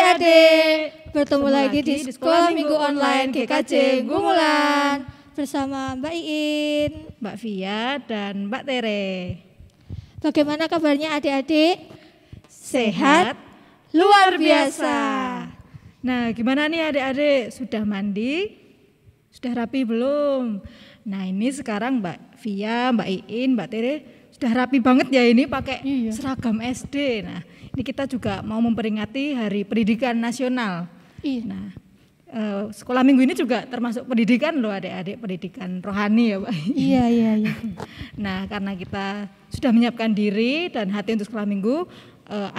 adik-adik, bertemu lagi di Sekolah Minggu Online GKJ Gumulan bersama Mbak Iin, Mbak Via, dan Mbak Tere. Bagaimana kabarnya adik-adik? Sehat? Luar biasa. Nah, gimana nih adik-adik? Sudah mandi? Sudah rapi belum? Nah, ini sekarang Mbak Via, Mbak Iin, Mbak Tere sudah rapi banget ya ini pakai seragam SD. Nah, ini kita juga mau memperingati Hari Pendidikan Nasional. Iya. Nah, sekolah minggu ini juga termasuk pendidikan loh adik-adik, pendidikan rohani ya Pak. Iya. Nah, karena kita sudah menyiapkan diri dan hati untuk sekolah minggu,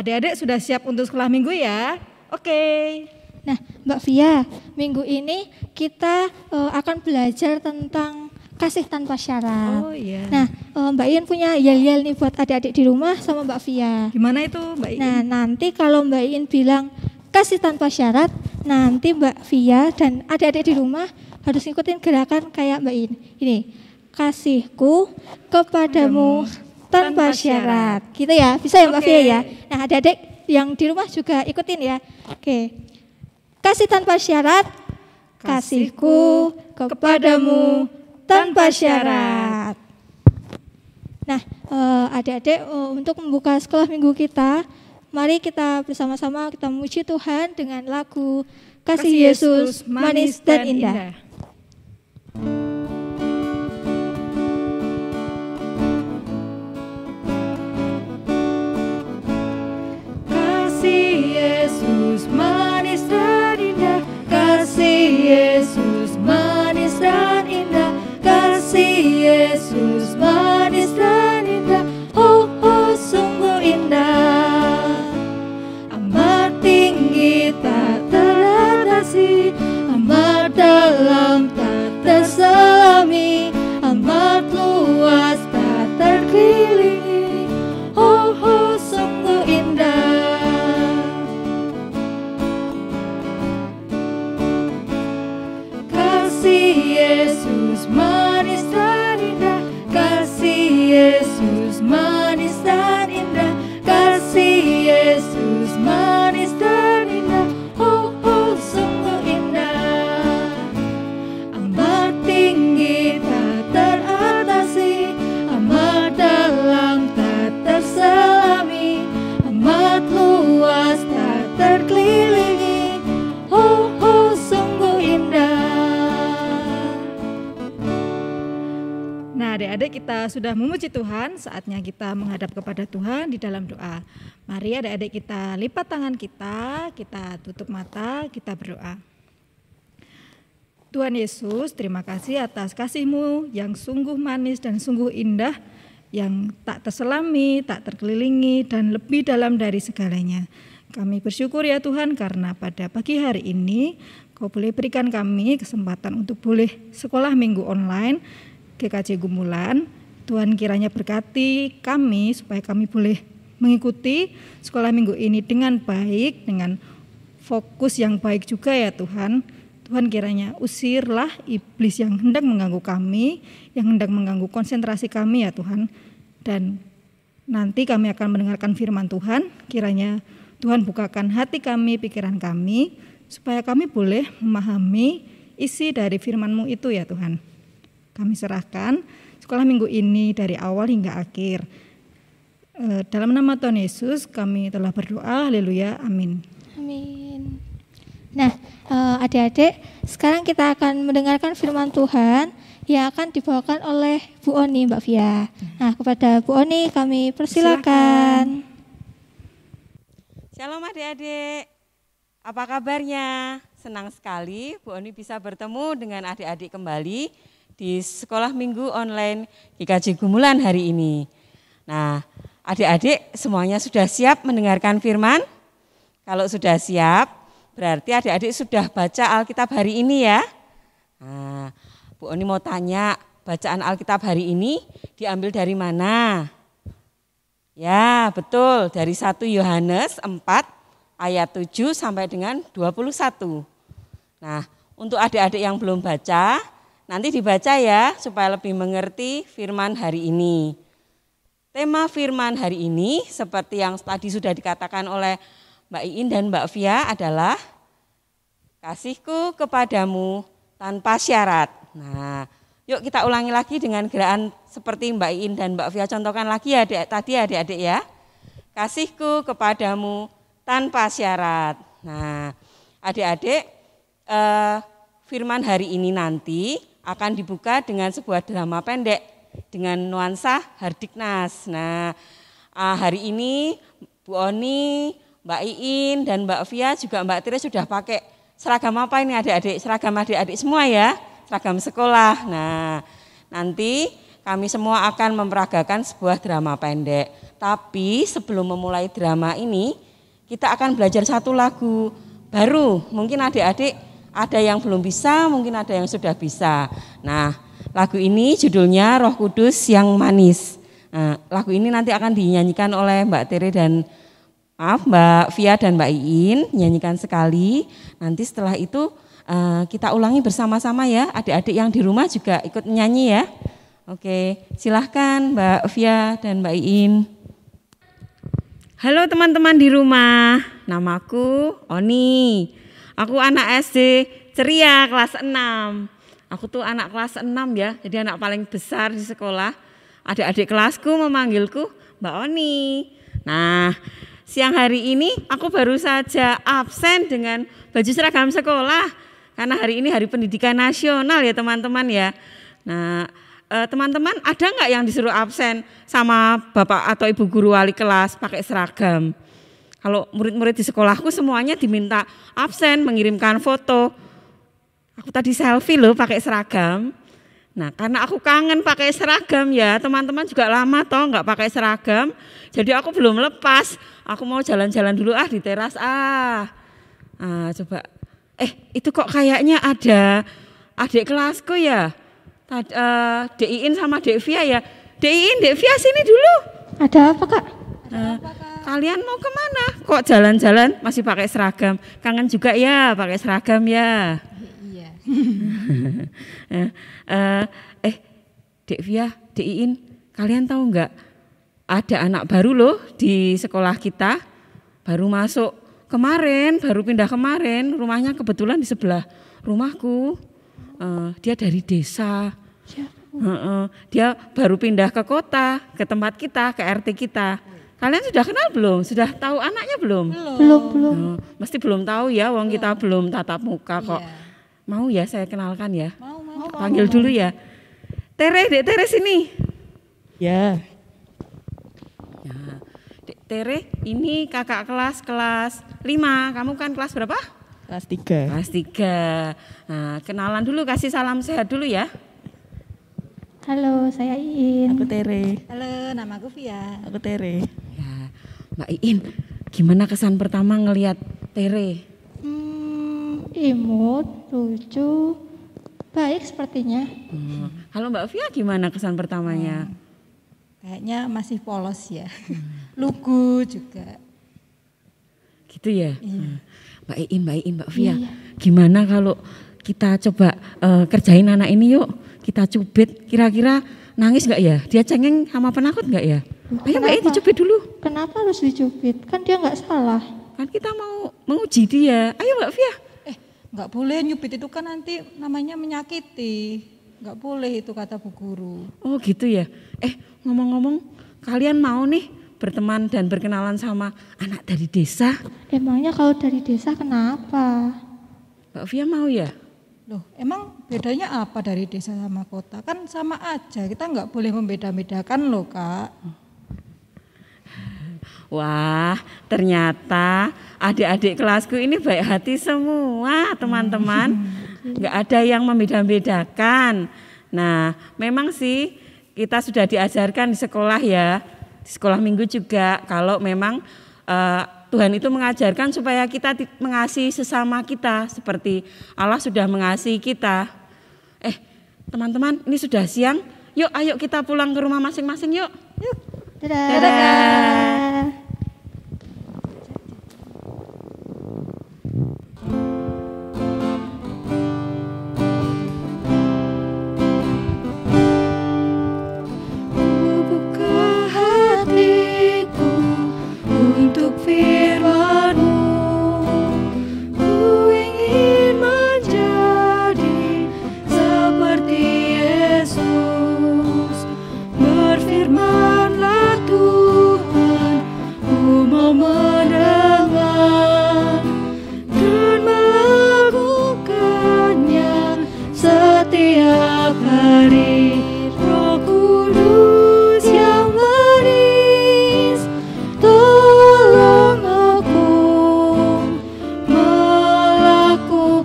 adik-adik sudah siap untuk sekolah minggu ya? Oke. Nah, Mbak Via, minggu ini kita akan belajar tentang kasih tanpa syarat. Oh iya. Nah, Mbak Iin punya yel-yel nih buat adik-adik di rumah sama Mbak Via. Gimana itu Mbak Iin? Nah, nanti kalau Mbak Iin bilang kasih tanpa syarat, nanti Mbak Via dan adik-adik di rumah harus ngikutin gerakan kayak Mbak Iin. Ini, kasihku kepadamu tanpa syarat. Gitu ya, bisa ya Mbak Via ya? Nah, adik-adik yang di rumah juga ikutin ya. Oke. Kasih tanpa syarat, kasihku kepadamu tanpa syarat. Nah, adik-adik untuk membuka sekolah minggu kita, mari kita bersama-sama kita memuji Tuhan dengan lagu Kasih Yesus Manis dan Indah. Kasih Yesus manis dan indah, kasih Yesus manis dan indah, kasih Yesus manis dan indah, oh sungguh indah, amat tinggi tak teratasi, amat dalam tak terselami, amat luas tak terkelilingi, oh sungguh indah. Kasih Yesus manis dan indah, kasih Yesus manis dan indah, kasih Yesus manis dan indah, oh sungguh indah, amat tinggi tak teratasi, amat dalam tak terselami, amat luas tak terkelilingi, oh sungguh indah. Nah, adik-adik kita sudah memuji Tuhan, saatnya kita menghadap kepada Tuhan di dalam doa. Mari adik-adik kita lipat tangan kita tutup mata, kita berdoa. Tuhan Yesus, terima kasih atas kasih-Mu yang sungguh manis dan sungguh indah, yang tak terselami, tak terkelilingi, dan lebih dalam dari segalanya. Kami bersyukur ya Tuhan karena pada pagi hari ini Kau boleh berikan kami kesempatan untuk boleh sekolah minggu online GKJ Gumulan. Tuhan kiranya berkati kami supaya kami boleh mengikuti sekolah minggu ini dengan baik, dengan fokus yang baik juga ya Tuhan. Tuhan kiranya usirlah iblis yang hendak mengganggu kami, yang hendak mengganggu konsentrasi kami ya Tuhan. Dan nanti kami akan mendengarkan firman Tuhan, kiranya Tuhan bukakan hati kami, pikiran kami, supaya kami boleh memahami isi dari firman-Mu itu ya Tuhan. Kami serahkan sekolah minggu ini dari awal hingga akhir. Dalam nama Tuhan Yesus kami telah berdoa, haleluya, amin. Amin. Nah, adik-adik, sekarang kita akan mendengarkan firman Tuhan yang akan dibawakan oleh Bu Oni, Mbak Via. Nah, kepada Bu Oni kami persilakan. Shalom adik-adik, apa kabarnya? Senang sekali Bu Oni bisa bertemu dengan adik-adik kembali di sekolah minggu online GKJ Gumulan hari ini. Nah, adik-adik semuanya sudah siap mendengarkan firman? Kalau sudah siap, berarti adik-adik sudah baca Alkitab hari ini ya. Nah, Bu Oni mau tanya, bacaan Alkitab hari ini diambil dari mana? Ya, betul, dari 1 Yohanes 4 ayat 7 sampai dengan 21. Nah, untuk adik-adik yang belum baca, nanti dibaca ya supaya lebih mengerti firman hari ini. Tema firman hari ini seperti yang tadi sudah dikatakan oleh Mbak Iin dan Mbak Via adalah kasihku kepadamu tanpa syarat. Nah, yuk kita ulangi lagi dengan gerakan seperti Mbak Iin dan Mbak Via contohkan lagi ya tadi adik-adik ya. Kasihku kepadamu tanpa syarat. Nah, adik-adik firman hari ini nanti akan dibuka dengan sebuah drama pendek dengan nuansa Hardiknas. Nah, hari ini Bu Oni, Mbak Iin dan Mbak Via juga Mbak Tire sudah pakai seragam apa ini adik-adik? Seragam adik-adik semua ya, seragam sekolah. Nah, nanti kami semua akan memperagakan sebuah drama pendek. Tapi sebelum memulai drama ini, kita akan belajar satu lagu baru. Mungkin adik-adik ada yang belum bisa, mungkin ada yang sudah bisa. Nah, lagu ini judulnya Roh Kudus yang Manis. Nah, lagu ini nanti akan dinyanyikan oleh Mbak Tere dan Mbak Via dan Mbak Iin, nyanyikan sekali. Nanti setelah itu kita ulangi bersama-sama ya. Adik-adik yang di rumah juga ikut menyanyi ya. Oke, silahkan Mbak Via dan Mbak Iin. Halo teman-teman di rumah, namaku Oni. Aku anak SD ceria kelas 6. Aku tuh anak kelas 6 ya, jadi anak paling besar di sekolah. Adik-adik kelasku memanggilku Mbak Oni. Nah, siang hari ini aku baru saja absen dengan baju seragam sekolah. Karena hari ini Hari Pendidikan Nasional ya teman-teman ya. Nah, teman-teman ada nggak yang disuruh absen sama bapak atau ibu guru wali kelas pakai seragam? Kalau murid-murid di sekolahku semuanya diminta absen, mengirimkan foto. Aku tadi selfie loh pakai seragam. Nah, karena aku kangen pakai seragam ya, teman-teman juga lama toh nggak pakai seragam. Jadi aku belum lepas. Aku mau jalan-jalan dulu di teras coba. Itu kok kayaknya ada adik kelasku ya. Dek Iin sama Dek Via ya. Dek Iin, Dek Via sini dulu. Ada apa Kak? Kalian mau kemana? Kok jalan-jalan masih pakai seragam? Kangen juga ya pakai seragam ya? Iya. Dek Via, Dek Iin, kalian tahu nggak? Ada anak baru loh di sekolah kita. Baru masuk kemarin, baru pindah kemarin. Rumahnya kebetulan di sebelah rumahku. Dia dari desa. Dia baru pindah ke kota, ke tempat kita, ke RT kita. Kalian sudah kenal belum? Sudah tahu anaknya belum? Belum. Mesti belum tahu ya, wong kita belum tatap muka kok. Iya. Mau ya saya kenalkan ya? Mau. Panggil dulu ya. Tere, Dek Tere sini. Ya. Dek Tere, ini kakak kelas 5. Kamu kan kelas berapa? Kelas 3. Kelas 3. Nah, kenalan dulu, kasih salam sehat dulu ya. Halo, saya Iin. Aku Tere. Halo, namaku Via. Aku Tere. Ya, Mbak Iin, gimana kesan pertama ngelihat Tere? Imut, lucu, baik sepertinya. Halo Mbak Via, gimana kesan pertamanya? Kayaknya masih polos ya. Lugu juga. Gitu ya? Iya. Mbak Iin, Mbak Via, Iya. gimana kalau kita coba kerjain anak ini yuk? Kita cubit, kira-kira nangis nggak ya? Dia cengeng sama penakut nggak ya? Ayo Mbak Iin dicubit dulu. Kenapa harus dicubit? Kan dia nggak salah. Kan kita mau menguji dia. Ayo Mbak Via. Nggak boleh nyubit itu kan nanti namanya menyakiti. Nggak boleh itu kata Bu Guru. Oh gitu ya. Ngomong-ngomong, kalian mau nih berteman dan berkenalan sama anak dari desa? Emangnya kalau dari desa kenapa? Mbak Via mau ya? Loh, emang bedanya apa dari desa sama kota? Kan sama aja, kita nggak boleh membeda-bedakan loh Kak. Wah, ternyata adik-adik kelasku ini baik hati semua teman-teman. Nggak ada yang membeda-bedakan. Nah, memang sih kita sudah diajarkan di sekolah ya. Di sekolah minggu juga kalau memang Tuhan itu mengajarkan supaya kita mengasihi sesama kita seperti Allah sudah mengasihi kita. Teman-teman, ini sudah siang. Yuk, ayo kita pulang ke rumah masing-masing yuk. Yuk. Dadah. Dadah. Buka hatiku untuk firman-Mu. setiap hari. Roh Kudus yang manis, tolong aku melakukan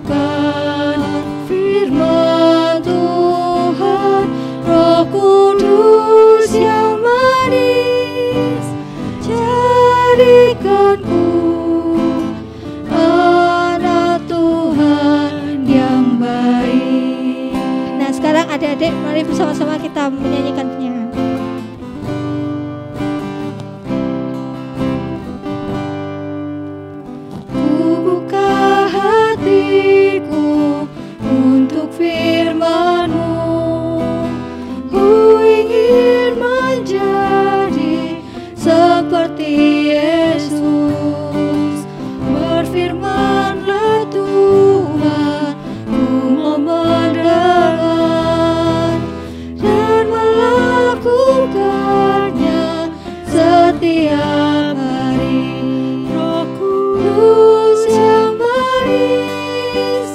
firman Tuhan. Roh Kudus yang manis, jadikanku anak Tuhan yang baik. Nah, sekarang adik-adik mari bersama-sama kita menyanyikannya. Buka hatiku untuk firman-Mu, ku ingin menjadi seperti Yesus. Berfirman-Lah Tuhan, ku mau mendengar dan melakukannya setiap hari. Roh Kudus yang manis,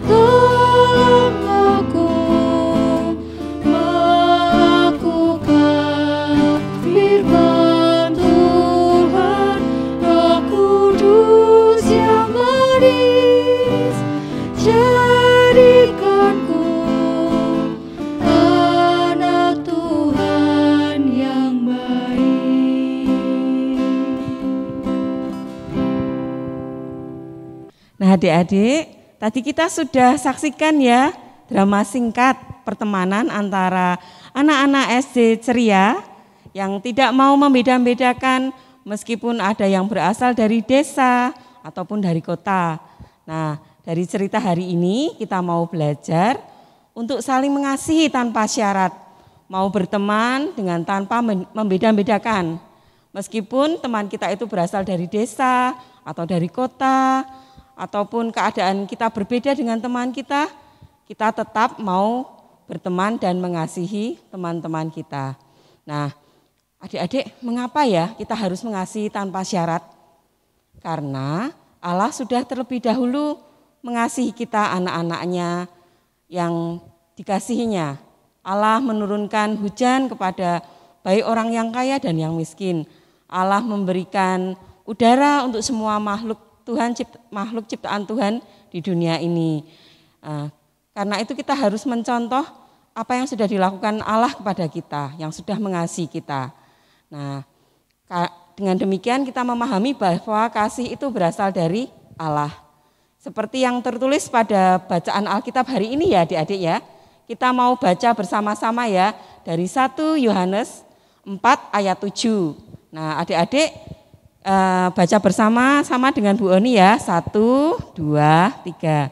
tolong aku melakukan firman Tuhan. Roh Kudus yang manis, jadikanku anak Tuhan yang baik. Nah adik-adik, tadi kita sudah saksikan ya drama singkat pertemanan antara anak-anak SD Ceria yang tidak mau membeda-bedakan meskipun ada yang berasal dari desa ataupun dari kota. Nah dari cerita hari ini kita mau belajar untuk saling mengasihi tanpa syarat, mau berteman dengan tanpa membeda-bedakan. Meskipun teman kita itu berasal dari desa atau dari kota, ataupun keadaan kita berbeda dengan teman kita tetap mau berteman dan mengasihi teman-teman kita. Nah, adik-adik, mengapa ya kita harus mengasihi tanpa syarat? Karena Allah sudah terlebih dahulu mengasihi kita anak-anaknya yang dikasihinya. Allah menurunkan hujan kepada baik orang yang kaya dan yang miskin. Allah memberikan udara untuk semua makhluk ciptaan Tuhan di dunia ini. Karena itu kita harus mencontoh apa yang sudah dilakukan Allah kepada kita, yang sudah mengasihi kita. Nah, dengan demikian kita memahami bahwa kasih itu berasal dari Allah. Seperti yang tertulis pada bacaan Alkitab hari ini ya adik-adik ya. Kita mau baca bersama-sama ya dari 1 Yohanes 4 ayat 7. Nah adik-adik baca bersama-sama dengan Bu Oni ya. 1, 2, 3.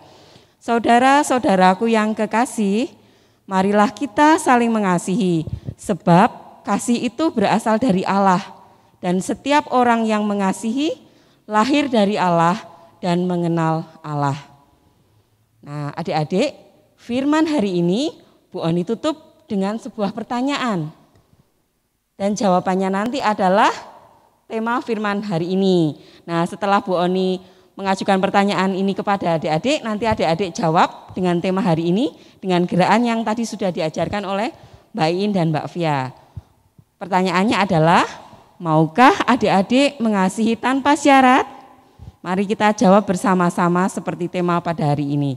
Saudara-saudaraku yang kekasih, marilah kita saling mengasihi, sebab kasih itu berasal dari Allah. Dan setiap orang yang mengasihi lahir dari Allah dan mengenal Allah. Nah adik-adik, firman hari ini Bu Oni tutup dengan sebuah pertanyaan. Dan jawabannya nanti adalah tema firman hari ini. Nah setelah Bu Oni mengajukan pertanyaan ini kepada adik-adik, nanti adik-adik jawab dengan tema hari ini, dengan gerakan yang tadi sudah diajarkan oleh Mbak In dan Mbak Fia. Pertanyaannya adalah, maukah adik-adik mengasihi tanpa syarat? Mari kita jawab bersama-sama seperti tema pada hari ini.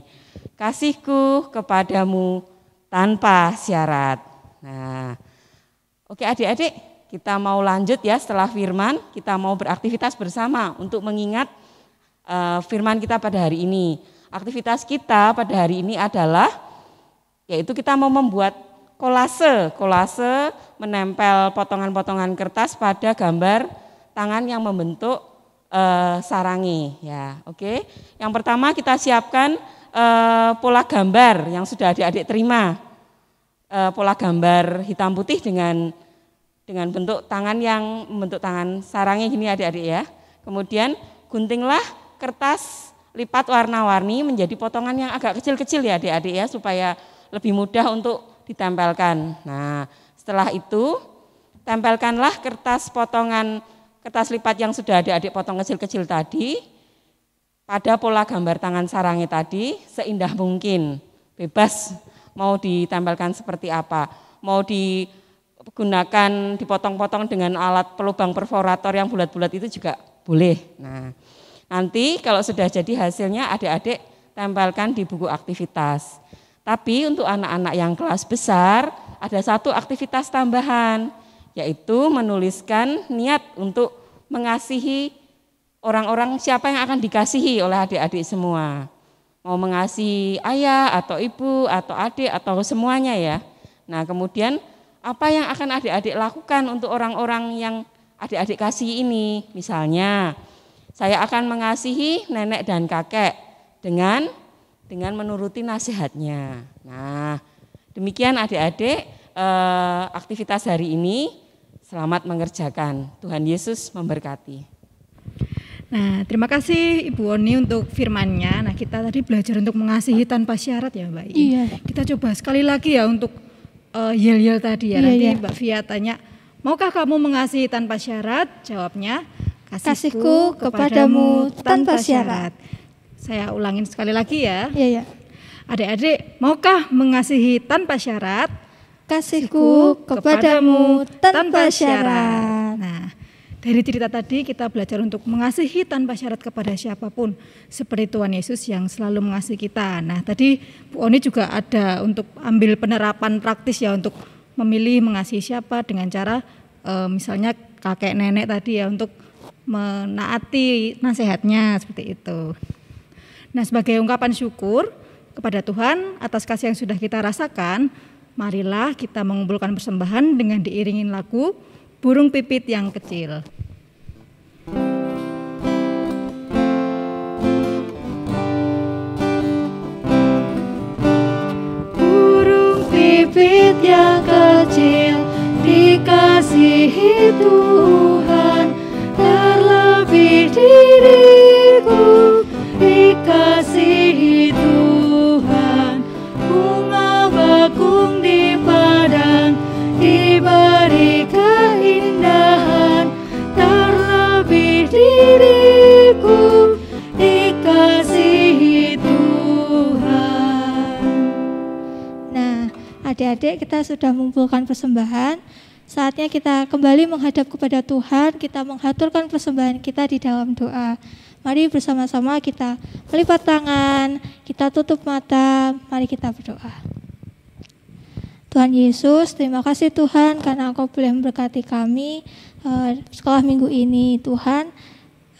Kasihku kepadamu tanpa syarat. Nah, oke adik-adik. Kita mau lanjut ya setelah firman, kita mau beraktivitas bersama untuk mengingat firman kita pada hari ini. Aktivitas kita pada hari ini adalah, yaitu kita mau membuat kolase menempel potongan-potongan kertas pada gambar tangan yang membentuk sarangi. Ya, oke. Yang pertama kita siapkan pola gambar yang sudah adik-adik terima. Pola gambar hitam putih dengan bentuk tangan yang membentuk tangan sarangnya gini adik-adik ya. Kemudian guntinglah kertas lipat warna-warni menjadi potongan yang agak kecil-kecil ya adik-adik ya, supaya lebih mudah untuk ditempelkan. Nah setelah itu tempelkanlah kertas lipat yang sudah adik-adik potong kecil-kecil tadi pada pola gambar tangan sarangnya tadi seindah mungkin. Bebas mau ditempelkan seperti apa, mau digunakan dipotong-potong dengan alat pelubang perforator yang bulat-bulat itu juga boleh. Nah, nanti kalau sudah jadi hasilnya adik-adik tempelkan di buku aktivitas. Tapi untuk anak-anak yang kelas besar ada satu aktivitas tambahan, yaitu menuliskan niat untuk mengasihi orang-orang siapa yang akan dikasihi oleh adik-adik semua. Mau mengasihi ayah atau ibu atau adik atau semuanya ya. Nah, kemudian apa yang akan adik-adik lakukan untuk orang-orang yang adik-adik kasih ini? Misalnya, saya akan mengasihi nenek dan kakek dengan menuruti nasihatnya. Nah, demikian adik-adik aktivitas hari ini. Selamat mengerjakan. Tuhan Yesus memberkati. Nah, terima kasih Ibu Oni untuk firman-Nya. Nah, kita tadi belajar untuk mengasihi tanpa syarat ya Mbak In. Iya. Kita coba sekali lagi ya untuk yel-yel tadi ya. Nanti Mbak Via tanya, maukah kamu mengasihi tanpa syarat? Jawabnya, Kasihku kepadamu tanpa syarat. Saya ulangin sekali lagi ya. Iya. Adik-adik, maukah mengasihi tanpa syarat? Kasihku kepadamu tanpa syarat. Nah, dari cerita tadi kita belajar untuk mengasihi tanpa syarat kepada siapapun, seperti Tuhan Yesus yang selalu mengasihi kita. Nah, tadi Bu Oni juga ada untuk ambil penerapan praktis ya untuk memilih mengasihi siapa dengan cara misalnya kakek nenek tadi ya untuk menaati nasihatnya seperti itu. Nah, sebagai ungkapan syukur kepada Tuhan atas kasih yang sudah kita rasakan, marilah kita mengumpulkan persembahan dengan diiringin lagu Burung Pipit yang Kecil. Burung pipit yang kecil dikasihi Tuhan, terlebih diriku dikasihi Tuhan. Bunga bakung di padang diberi keindahan, terlebih diriku dikasihi Tuhan. Nah, adik-adik kita sudah mengumpulkan persembahan. Saatnya kita kembali menghadap kepada Tuhan, kita menghaturkan persembahan kita di dalam doa. Mari bersama-sama kita melipat tangan, kita tutup mata, mari kita berdoa. Tuhan Yesus, terima kasih Tuhan karena Engkau boleh memberkati kami sekolah minggu ini. Tuhan,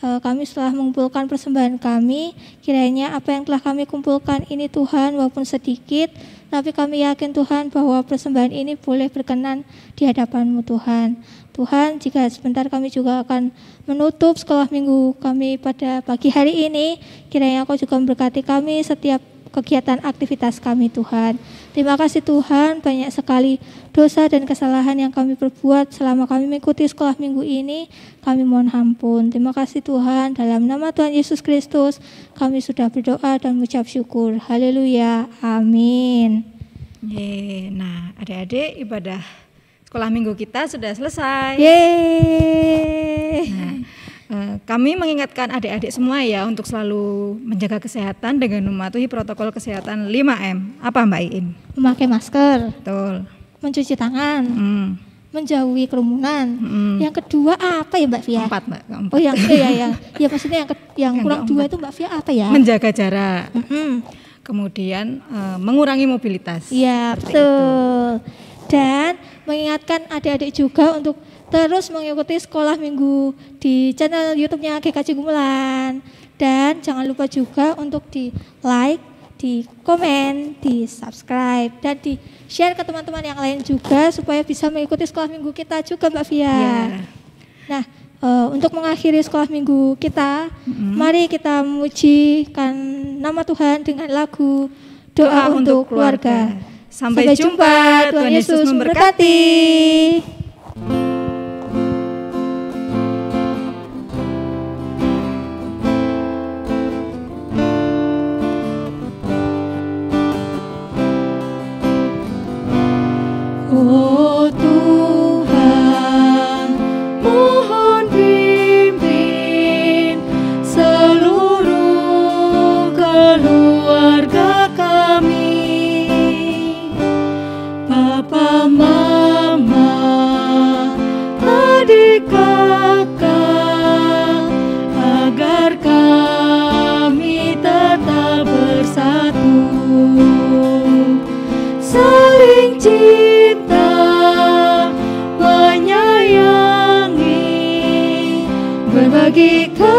kami setelah mengumpulkan persembahan kami, kiranya apa yang telah kami kumpulkan ini Tuhan walaupun sedikit, tapi kami yakin Tuhan bahwa persembahan ini boleh berkenan di hadapan-Mu Tuhan. Tuhan, jika sebentar kami juga akan menutup sekolah minggu kami pada pagi hari ini, kiranya Engkau juga memberkati kami setiap kegiatan aktivitas kami Tuhan. Terima kasih Tuhan, banyak sekali dosa dan kesalahan yang kami perbuat selama kami mengikuti sekolah minggu ini, kami mohon ampun. Terima kasih Tuhan, dalam nama Tuhan Yesus Kristus kami sudah berdoa dan mengucap syukur. Haleluya, amin. Nah, adik-adik, ibadah sekolah minggu kita sudah selesai. Yeay. Nah, kami mengingatkan adik-adik semua ya untuk selalu menjaga kesehatan dengan mematuhi protokol kesehatan 5M. Apa Mbak Iin? Memakai masker, Betul. mencuci tangan, menjauhi kerumunan. Yang kedua apa ya Mbak Via? 4 Mbak. Keempat. Oh yang ya maksudnya yang kurang 2 itu Mbak Via apa ya? Menjaga jarak. Kemudian mengurangi mobilitas. Iya betul. Dan mengingatkan adik-adik juga untuk terus mengikuti sekolah minggu di channel YouTube-nya GKJ Gumulan. Dan jangan lupa juga untuk di like, di komen, di subscribe, dan di share ke teman-teman yang lain juga supaya bisa mengikuti sekolah minggu kita juga Mbak Via. Nah, untuk mengakhiri sekolah minggu kita, mari kita memujikan nama Tuhan dengan lagu Doa untuk Keluarga. Sampai jumpa, Tuhan Yesus memberkati. Oh Tuhan, mohon pimpin seluruh keluarga kami. Papa, Mama, adik kakak, agar kami tetap bersatu, saling cinta, menyayangi, berbagi kasih